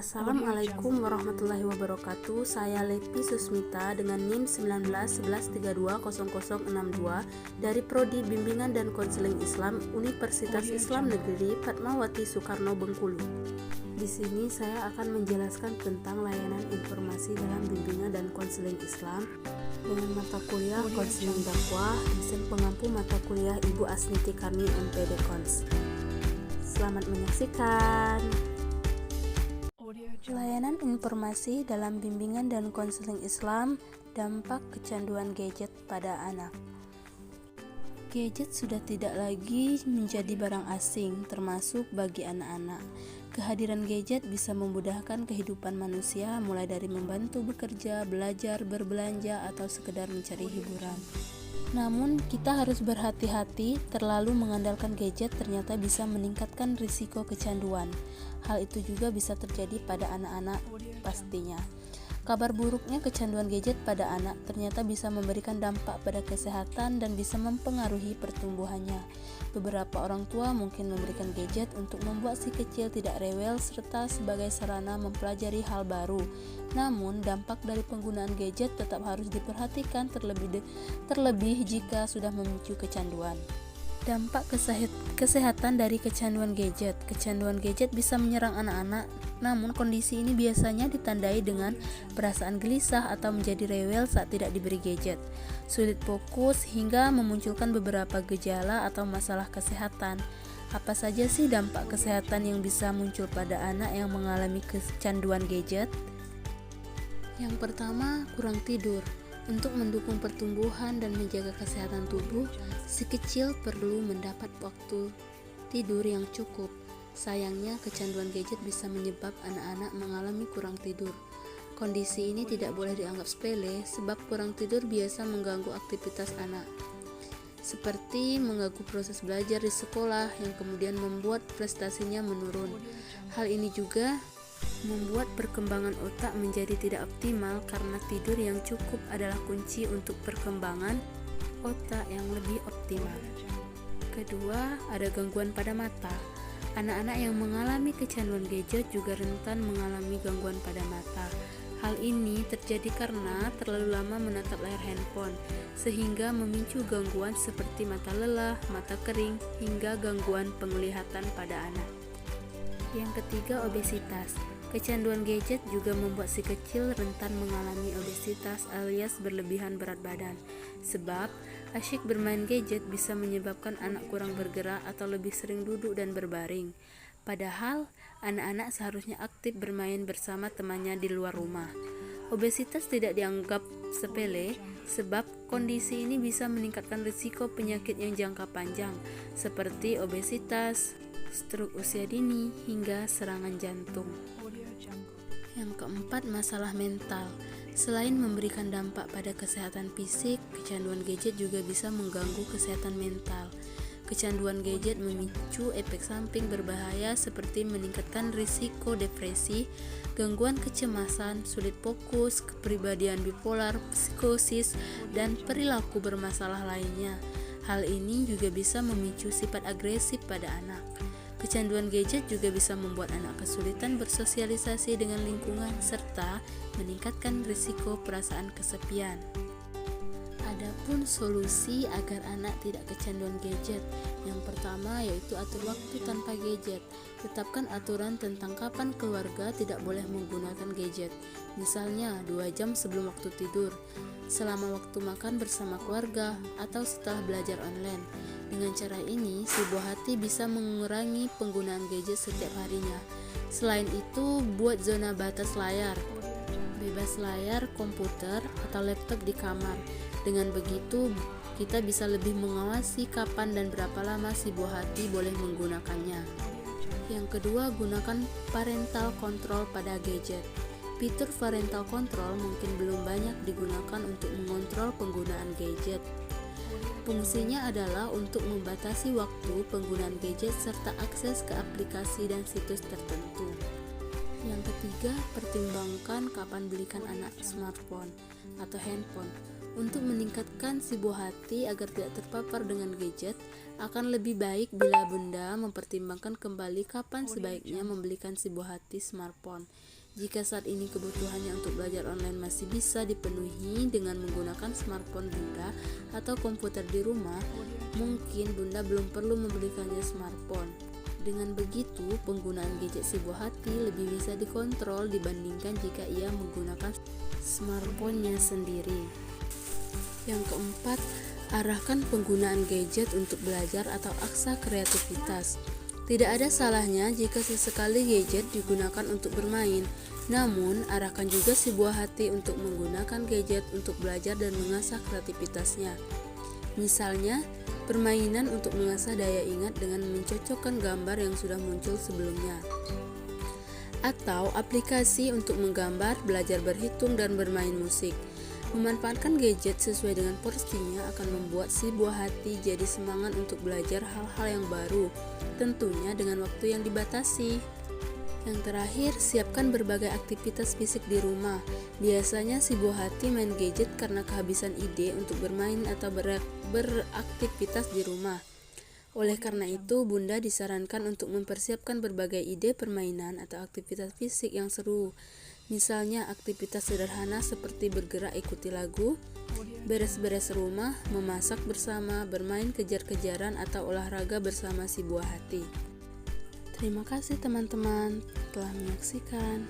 Assalamualaikum warahmatullahi wabarakatuh. Saya Lepi Susmita dengan NIM 1911320062 dari Prodi Bimbingan dan Konseling Islam Universitas Islam Negeri Fatmawati Soekarno Bengkulu. Di sini saya akan menjelaskan tentang layanan informasi dalam bimbingan dan konseling Islam dengan mata kuliah konseling dakwah, dosen pengampu mata kuliah Ibu Asniti Karni MPD Kons. Selamat menyaksikan. Layanan informasi dalam bimbingan dan konseling Islam, dampak kecanduan gadget pada anak. Gadget sudah tidak lagi menjadi barang asing, termasuk bagi anak-anak. Kehadiran gadget bisa memudahkan kehidupan manusia, mulai dari membantu bekerja, belajar, berbelanja, atau sekedar mencari hiburan. Namun, kita harus berhati-hati, terlalu mengandalkan gadget ternyata bisa meningkatkan risiko kecanduan. Hal itu juga bisa terjadi pada anak-anak pastinya. Kabar buruknya kecanduan gadget pada anak ternyata bisa memberikan dampak pada kesehatan dan bisa mempengaruhi pertumbuhannya. Beberapa orang tua mungkin memberikan gadget untuk membuat si kecil tidak rewel serta sebagai sarana mempelajari hal baru. Namun, dampak dari penggunaan gadget tetap harus diperhatikan terlebih jika sudah memicu kecanduan. Dampak kesehatan dari kecanduan gadget. Kecanduan gadget bisa menyerang anak-anak, namun kondisi ini biasanya ditandai dengan perasaan gelisah atau menjadi rewel saat tidak diberi gadget, sulit fokus, hingga memunculkan beberapa gejala atau masalah kesehatan. Apa saja sih dampak kesehatan yang bisa muncul pada anak yang mengalami kecanduan gadget? Yang pertama, kurang tidur. Untuk mendukung pertumbuhan dan menjaga kesehatan tubuh, si kecil perlu mendapat waktu tidur yang cukup. Sayangnya, kecanduan gadget bisa menyebabkan anak-anak mengalami kurang tidur. Kondisi ini tidak boleh dianggap sepele, sebab kurang tidur biasa mengganggu aktivitas anak, seperti mengganggu proses belajar di sekolah yang kemudian membuat prestasinya menurun. Hal ini juga membuat perkembangan otak menjadi tidak optimal karena tidur yang cukup adalah kunci untuk perkembangan otak yang lebih optimal. Kedua, ada gangguan pada mata. Anak-anak yang mengalami kecanduan gadget juga rentan mengalami gangguan pada mata. Hal ini terjadi karena terlalu lama menatap layar handphone, sehingga memicu gangguan seperti mata lelah, mata kering, hingga gangguan penglihatan pada anak. Yang ketiga, obesitas. Kecanduan gadget juga membuat si kecil rentan mengalami obesitas alias berlebihan berat badan. Sebab, asyik bermain gadget bisa menyebabkan anak kurang bergerak atau lebih sering duduk dan berbaring. Padahal, anak-anak seharusnya aktif bermain bersama temannya di luar rumah. Obesitas tidak dianggap sepele, sebab kondisi ini bisa meningkatkan risiko penyakit yang jangka panjang, seperti obesitas, stroke usia dini, hingga serangan jantung. Yang keempat, masalah mental. Selain memberikan dampak pada kesehatan fisik, kecanduan gadget juga bisa mengganggu kesehatan mental. Kecanduan gadget memicu efek samping berbahaya seperti meningkatkan risiko depresi, gangguan kecemasan, sulit fokus, kepribadian bipolar, psikosis, dan perilaku bermasalah lainnya. Hal ini juga bisa memicu sifat agresif pada anak. Kecanduan gadget juga bisa membuat anak kesulitan bersosialisasi dengan lingkungan serta meningkatkan risiko perasaan kesepian. Adapun solusi agar anak tidak kecanduan gadget, yang pertama yaitu atur waktu tanpa gadget. Tetapkan aturan tentang kapan keluarga tidak boleh menggunakan gadget, misalnya 2 jam sebelum waktu tidur, selama waktu makan bersama keluarga, atau setelah belajar online. Dengan cara ini, si buah hati bisa mengurangi penggunaan gadget setiap harinya. Selain itu, buat zona batas layar, bebas layar komputer atau laptop di kamar. Dengan begitu, kita bisa lebih mengawasi kapan dan berapa lama si buah hati boleh menggunakannya. Yang kedua, gunakan parental control pada gadget. Fitur parental control mungkin belum banyak digunakan untuk mengontrol penggunaan gadget. Fungsinya adalah untuk membatasi waktu penggunaan gadget serta akses ke aplikasi dan situs tertentu. Yang ketiga, pertimbangkan kapan belikan anak smartphone atau handphone. Untuk meningkatkan si buah hati agar tidak terpapar dengan gadget, akan lebih baik bila bunda mempertimbangkan kembali kapan sebaiknya membelikan si buah hati smartphone. Jika saat ini kebutuhannya untuk belajar online masih bisa dipenuhi dengan menggunakan smartphone Bunda atau komputer di rumah, mungkin Bunda belum perlu membelikannya smartphone. Dengan begitu, penggunaan gadget si buah hati lebih bisa dikontrol dibandingkan jika ia menggunakan smartphone-nya sendiri. Yang keempat, arahkan penggunaan gadget untuk belajar atau aksa kreativitas. Tidak ada salahnya jika sesekali gadget digunakan untuk bermain, namun arahkan juga si buah hati untuk menggunakan gadget untuk belajar dan mengasah kreativitasnya. Misalnya, permainan untuk mengasah daya ingat dengan mencocokkan gambar yang sudah muncul sebelumnya. Atau aplikasi untuk menggambar, belajar berhitung, dan bermain musik. Memanfaatkan gadget sesuai dengan porsinya akan membuat si buah hati jadi semangat untuk belajar hal-hal yang baru, tentunya dengan waktu yang dibatasi. Yang terakhir, siapkan berbagai aktivitas fisik di rumah. Biasanya si buah hati main gadget karena kehabisan ide untuk bermain atau beraktivitas di rumah. Oleh karena itu, Bunda disarankan untuk mempersiapkan berbagai ide permainan atau aktivitas fisik yang seru. Misalnya aktivitas sederhana seperti bergerak ikuti lagu, beres-beres rumah, memasak bersama, bermain kejar-kejaran atau olahraga bersama si buah hati. Terima kasih teman-teman telah menyaksikan.